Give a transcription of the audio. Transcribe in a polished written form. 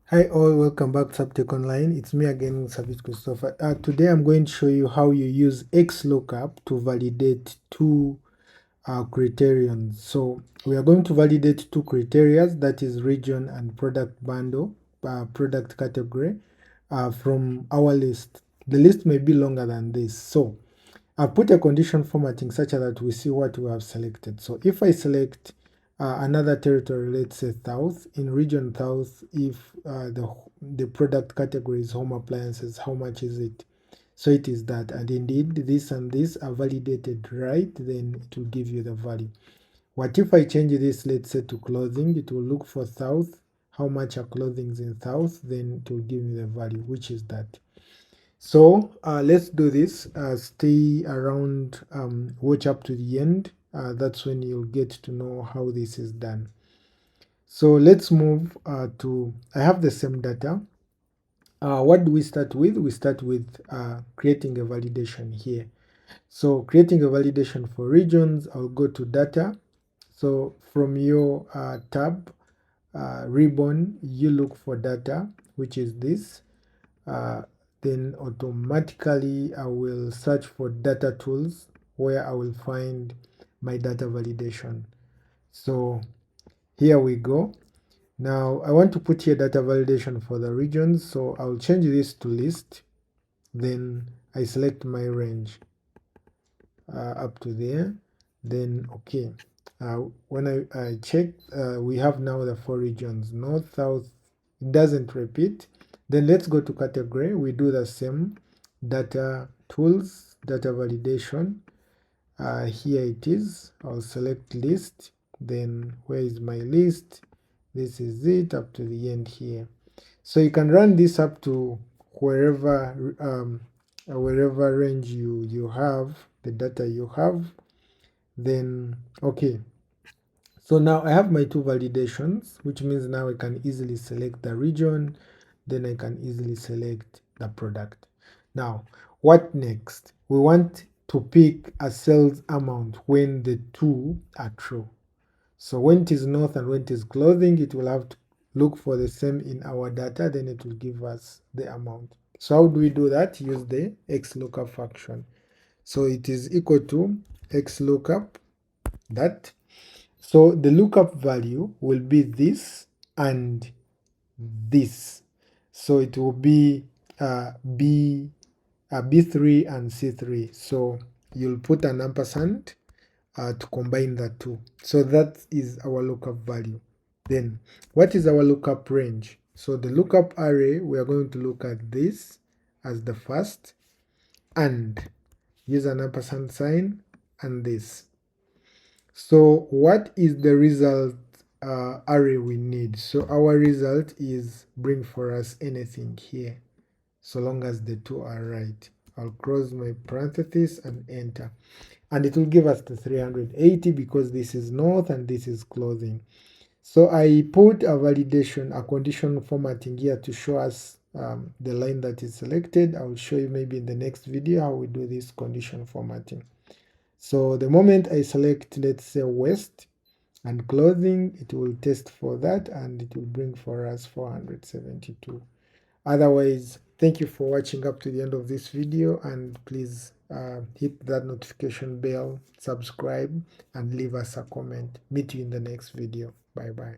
Hi all, welcome back to Uptake Online. It's me again, Sabit Christopher. Today I'm going to show you how you use XLOOKUP to validate two criterions. So we are going to validate two criteria, that is region and product bundle, product category from our list. The list may be longer than this. So I've put a condition formatting such that we see what we have selected. So if I select another territory, let's say South, in region South, if the product category is home appliances, how much is it? So it is that, and indeed this and this are validated right, then it will give you the value. What if I change this, let's say, to clothing? It will look for South, how much are clothing in South, then it will give me the value, which is that. So let's do this. Stay around, watch up to the end. That's when you'll get to know how this is done. So let's move to, I have the same data. What do we start with? We start with creating a validation here. So creating a validation for regions, I'll go to data. So from your tab, ribbon, you look for data, which is this. Then automatically I will search for data tools where I will find my data validation. So here we go. Now I want to put here data validation for the regions, so I'll change this to list. Then I select my range up to there. Then okay. When I check, we have now the four regions: north, south. It doesn't repeat. Then let's go to category. We do the same. Data tools, data validation. Here it is. I'll select list. Then where is my list? This is it up to the end here. So you can run this up to wherever range you have the data you have. Then okay. So now I have my two validations, which means now I can easily select the region, then I can easily select the product. Now, what next? We want to pick a sales amount when the two are true. So when it is north and when it is clothing, it will have to look for the same in our data, then it will give us the amount. So how do we do that? Use the XLOOKUP function. So it is equal to XLOOKUP that. So the lookup value will be this and this. So it will be B3 and C3. So you'll put an ampersand to combine the two. So that is our lookup value. Then what is our lookup range? So the lookup array, we are going to look at this as the first and use an ampersand sign and this. So what is the result array we need? So our result is bring for us anything here, so long as the two are right. I'll close my parenthesis and enter. And it will give us the 380 because this is north and this is clothing. So I put a validation, a condition formatting here to show us the line that is selected. I will show you maybe in the next video how we do this condition formatting. So the moment I select, let's say west and clothing, it will test for that and it will bring for us 472. Otherwise, thank you for watching up to the end of this video, and please hit that notification bell, subscribe, and leave us a comment. Meet you in the next video. Bye bye.